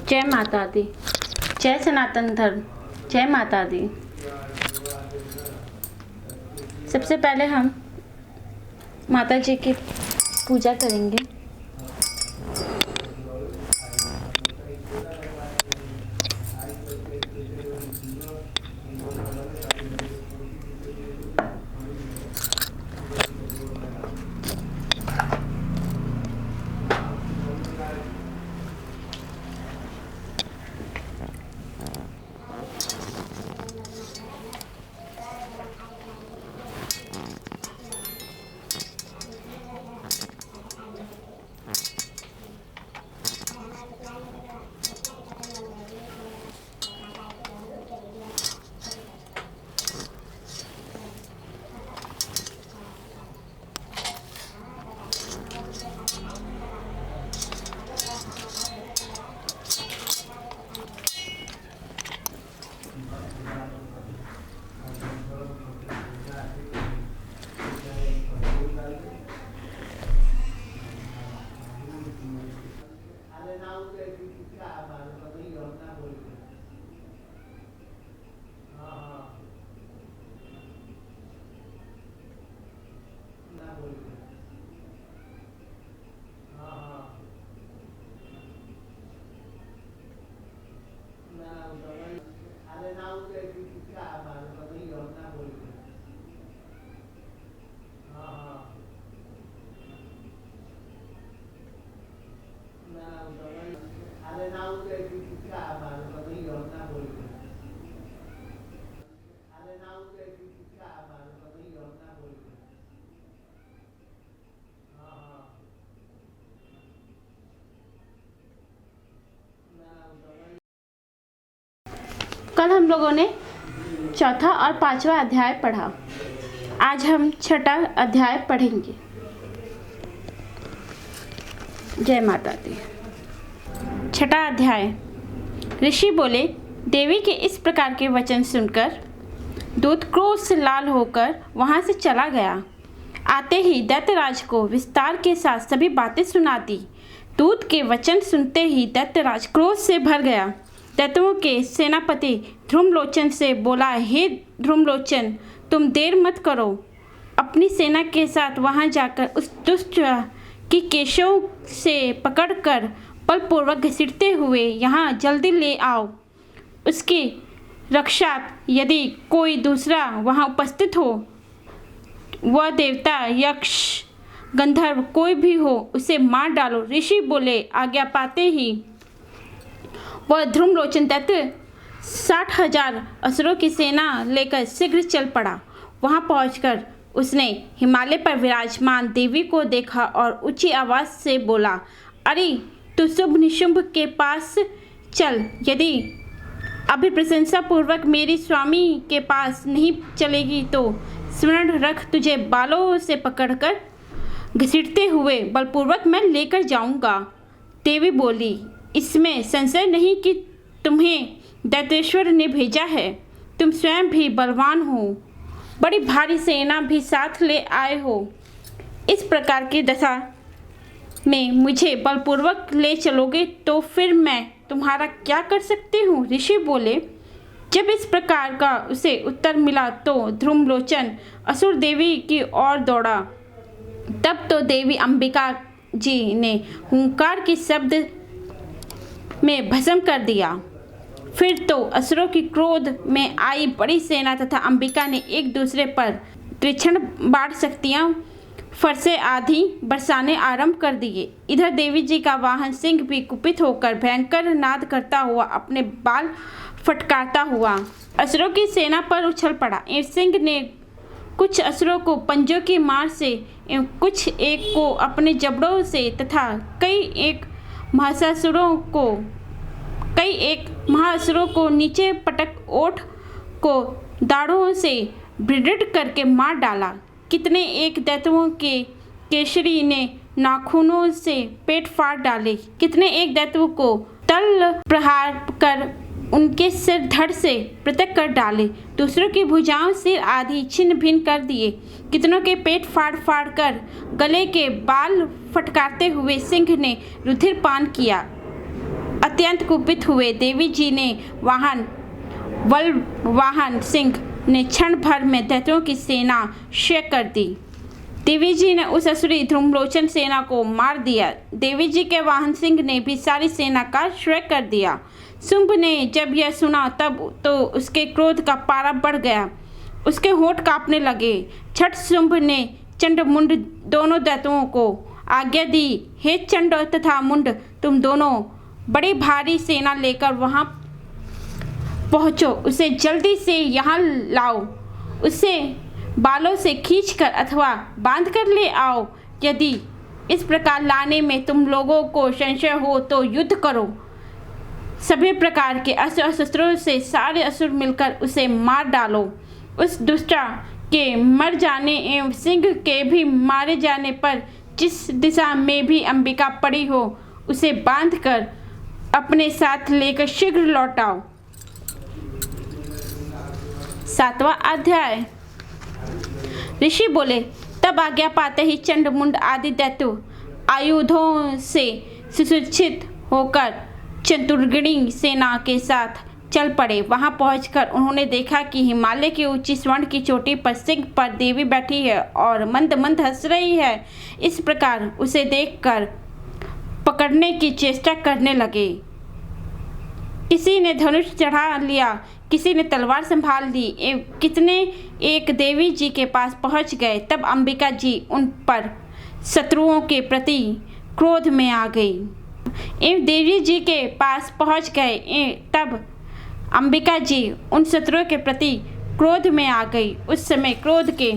जय माता दी। जय सनातन धर्म। जय माता दी। सबसे पहले हम माता जी की पूजा करेंगे। कल हम लोगों ने चौथा और पांचवा अध्याय पढ़ा। आज हम छठा अध्याय पढ़ेंगे। जय माता दी। छठा अध्याय। ऋषि बोले, देवी के इस प्रकार के वचन सुनकर दूत क्रोध से लाल होकर वहां से चला गया। आते ही दैत्यराज को विस्तार के साथ सभी बातें सुना दी। दूत के वचन सुनते ही दैत्यराज क्रोध से भर गया। दैत्यों के सेनापति ध्रुमलोचन से बोला, हे ध्रुमलोचन, तुम देर मत करो। अपनी सेना के साथ वहां जाकर उस दुष्ट की केशों से पकड़कर बलपूर्वक घसीटते हुए यहाँ जल्दी ले आओ। उसकी रक्षा यदि कोई दूसरा वहाँ उपस्थित हो, वह देवता, यक्ष, गंधर्व कोई भी हो, उसे मार डालो। ऋषि बोले, आज्ञा पाते ही वह ध्रुमलोचन दैत्य 60,000 असुरों की सेना लेकर शीघ्र चल पड़ा। वहां पहुंचकर उसने हिमालय पर विराजमान देवी को देखा और ऊंची आवाज से बोला, अरे तू शुभ निशुंभ के पास चल। यदि अभी प्रशंसा पूर्वक मेरी स्वामी के पास नहीं चलेगी तो स्मरण रख, तुझे बालों से पकड़कर घसीटते हुए बलपूर्वक मैं लेकर जाऊंगा। देवी बोली, इसमें संशय नहीं कि तुम्हें दैत्येश्वर ने भेजा है। तुम स्वयं भी बलवान हो, बड़ी भारी सेना भी साथ ले आए हो। इस प्रकार की दशा में मुझे बलपूर्वक ले चलोगे तो फिर मैं तुम्हारा क्या कर सकती हूँ? ऋषि बोले। जब इस प्रकार का उसे उत्तर मिला तो ध्रुमलोचन असुर देवी की ओर दौड़ा। तब तो देवी अंबिका जी ने हुंकार के शब्द में भस्म कर दिया। फिर तो असुरों की क्रोध में आई बड़ी सेना तथा अंबिका ने एक दूसरे पर तीक्ष्ण बाण शक्तियां फरसे आधी बरसाने आरंभ कर दिए। इधर देवी जी का वाहन सिंह भी कुपित होकर भयंकर नाद करता हुआ अपने बाल फटकारता हुआ असुरों की सेना पर उछल पड़ा। सिंह ने कुछ असुरों को पंजों की मार से एवं कुछ एक को अपने जबड़ों से तथा कई एक महाअसुरों को नीचे पटक ओठ को दाढ़ों से ब्रिडिड करके मार डाला। कितने एक दैत्यों के केसरी ने नाखूनों से पेट फाड़ डाले। कितने एक दैत्यों को तल प्रहार कर उनके सिर धड़ से पृथक कर डाले। दूसरों की भुजाओं सिर आदि छिन्न भिन्न कर दिए। कितनों के पेट फाड़ फाड़ कर गले के बाल फटकारते हुए सिंह ने रुधिर पान किया। अत्यंत कुपित हुए देवी जी ने बलवाहन सिंह ने क्षण भर में दैत्यों की सेना क्षय कर दी। देवी जी ने उस असुरी धूम्रलोचन सेना को मार दिया। देवी जी के वाहन सिंह ने भी सारी सेना का क्षय कर दिया। शुंभ ने जब यह सुना तब तो उसके क्रोध का पारा बढ़ गया, उसके होंठ कांपने लगे। छठ शुंभ ने चंड मुंड दोनों दैत्यों को आज्ञा दी, हे चंड तथा मुंड, तुम दोनों बड़ी भारी सेना लेकर वहां पहुंचो, उसे जल्दी से यहाँ लाओ, उसे बालों से खींचकर अथवा बांधकर ले आओ। यदि इस प्रकार लाने में तुम लोगों को संशय हो तो युद्ध करो। सभी प्रकार के अस्त्र शस्त्रों से सारे असुर मिलकर उसे मार डालो। उस दुष्टा के मर जाने एवं सिंह के भी मारे जाने पर जिस दिशा में भी अंबिका पड़ी हो, उसे बांधकर अपने साथ लेकर शीघ्र लौट आओ। 7वां अध्याय। ऋषि बोले, तब आज्ञा पाते ही चंड मुंड आदि दैत्य आयुधों से सुसज्जित होकर चतुर्गिणी सेना के साथ चल पड़े। वहां पहुंचकर उन्होंने देखा कि हिमालय की ऊंची स्वर्ण की चोटी पर सिंह पर देवी बैठी है और मंद मंद हंस रही है। इस प्रकार उसे देखकर पकड़ने की चेष्टा करने लगे। किसी ने धनुष चढ़ा लिया, किसी ने तलवार संभाल ली, कितने एक देवी जी के पास पहुंच गए। तब अंबिका जी उन पर शत्रुओं के प्रति क्रोध में आ गई। एवं देवी जी के पास पहुंच गए तब अंबिका जी उन शत्रुओं के प्रति क्रोध में आ गई। उस समय क्रोध के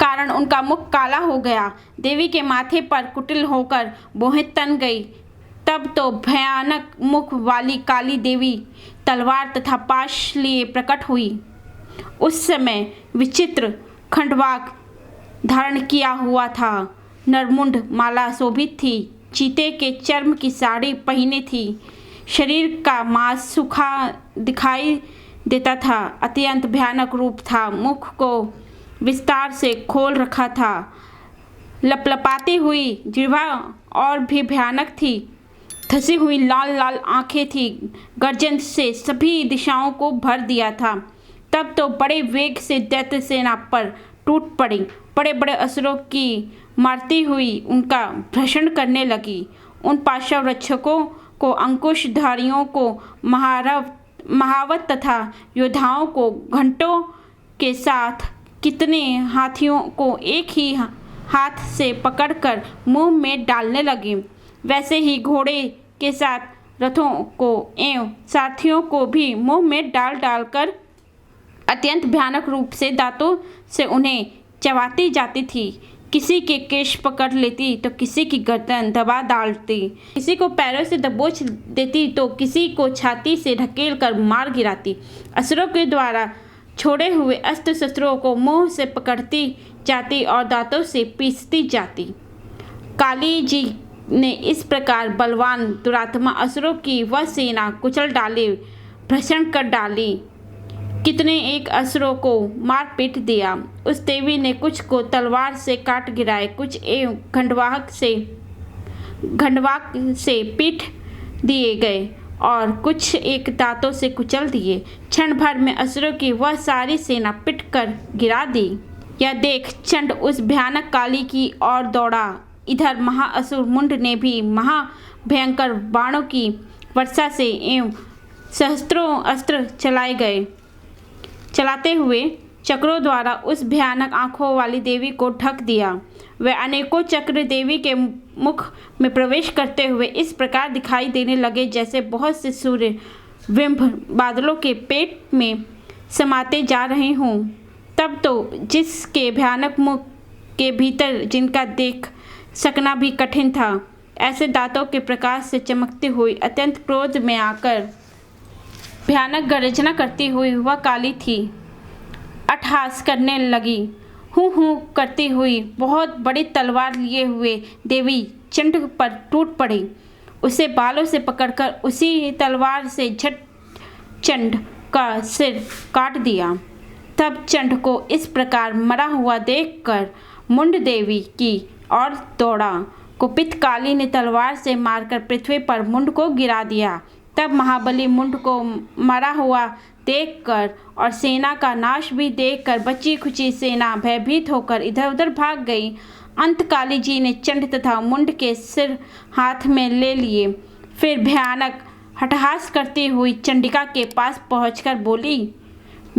कारण उनका मुख काला हो गया, देवी के माथे पर कुटिल होकर भौहें तन गई। तब तो भयानक मुख वाली काली देवी तलवार तथा पाश लिए प्रकट हुई। उस समय विचित्र खंडवाक धारण किया हुआ था, नरमुंड माला शोभित थी, चीते के चर्म की साड़ी पहनी थी, शरीर का मांस सूखा दिखाई देता था, अत्यंत भयानक रूप था, मुख को विस्तार से खोल रखा था, लपलपाती हुई जिह्वा और भी भयानक थी, धसी हुई लाल लाल आंखें थी, गर्जन से सभी दिशाओं को भर दिया था। तब तो बड़े वेग से दैत्य सेना पर टूट पड़ी, बड़े बड़े असुरों की मारती हुई उनका भ्रषण करने लगी। उन पाशव रक्षकों को, अंकुशधारियों को, महावत तथा योद्धाओं को, घंटों के साथ कितने हाथियों को एक ही हाथ से पकड़कर मुंह में डालने लगे। वैसे ही घोड़े के साथ रथों को एवं सारथियों को भी मुंह में डाल डालकर अत्यंत भयानक रूप से दांतों से उन्हें चबाती जाती थी। किसी के केश पकड़ लेती तो किसी की गर्दन दबा डालती, किसी को पैरों से दबोच देती तो किसी को छाती से ढकेल कर मार गिराती। असुरों के द्वारा छोड़े हुए अस्त्र शस्त्रों को मुंह से पकड़ती जाती और दांतों से पीसती जाती। काली जी ने इस प्रकार बलवान दुरात्मा असुरों की वह सेना कुचल डाली, भ्रषण कर डाली। कितने एक असुरों को मार पीट दिया। उस देवी ने कुछ को तलवार से काट गिराए, कुछ एवं खंडवाक से पीट दिए गए और कुछ एक दांतों से कुचल दिए। क्षण भर में असुरों की वह सारी सेना पिट कर गिरा दी। यह देख चंड उस भयानक काली की ओर दौड़ा। इधर महाअसुर मुंड ने भी महाभयंकर बाणों की वर्षा से एवं सहस्त्रों अस्त्र चलाते हुए चक्रों द्वारा उस भयानक आंखों वाली देवी को ढक दिया। वे अनेकों चक्र देवी के मुख में प्रवेश करते हुए इस प्रकार दिखाई देने लगे जैसे बहुत से सूर्य बिंब बादलों के पेट में समाते जा रहे हों। तब तो जिसके भयानक मुख के भीतर जिनका देख सकना भी कठिन था, ऐसे दांतों के प्रकाश से चमकती हुई अत्यंत क्रोध में आकर भयानक गर्जना करती हुई वह काली थी। अट्टहास करने लगी, हूँ करती हुई बहुत बड़ी तलवार लिए हुए देवी चंड पर टूट पड़ी। उसे बालों से पकड़कर उसी तलवार से झट चंड का सिर काट दिया। तब चंड को इस प्रकार मरा हुआ देखकर मुंड देवी की ओर दौड़ा। कुपित काली ने तलवार से मारकर पृथ्वी पर मुंड को गिरा दिया। तब महाबली मुंड को मरा हुआ देखकर और सेना का नाश भी देखकर बची खुची सेना भयभीत होकर इधर उधर भाग गई। अंत काली जी ने चंड तथा मुंड के सिर हाथ में ले लिए। फिर भयानक हटहास करती हुई चंडिका के पास पहुंचकर बोली,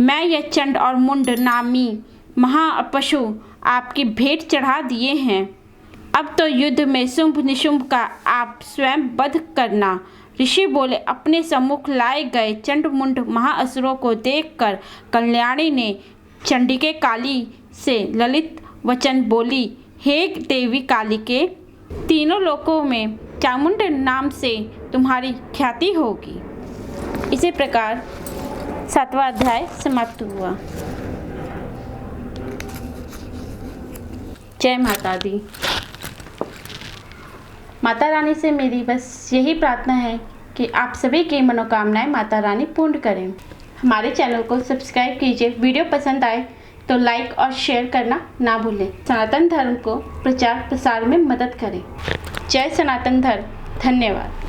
मैं यह चंड और मुंड नामी महापशु आपकी भेंट चढ़ा दिए हैं। अब तो युद्ध में शुंभ निशुंभ का आप स्वयं वध करना। ऋषि बोले, अपने सम्मुख लाए गए चंड मुंड महाअसुरों को देखकर कल्याणी ने चंडिके काली से ललित वचन बोली, हे देवी कालिके, तीनों लोकों में चामुंड नाम से तुम्हारी ख्याति होगी। इसी प्रकार 7वां अध्याय समाप्त हुआ। जय माता दी। माता रानी से मेरी बस यही प्रार्थना है कि आप सभी की मनोकामनाएं माता रानी पूर्ण करें। हमारे चैनल को सब्सक्राइब कीजिए। वीडियो पसंद आए तो लाइक और शेयर करना ना भूलें। सनातन धर्म को प्रचार प्रसार में मदद करें। जय सनातन धर्म। धन्यवाद।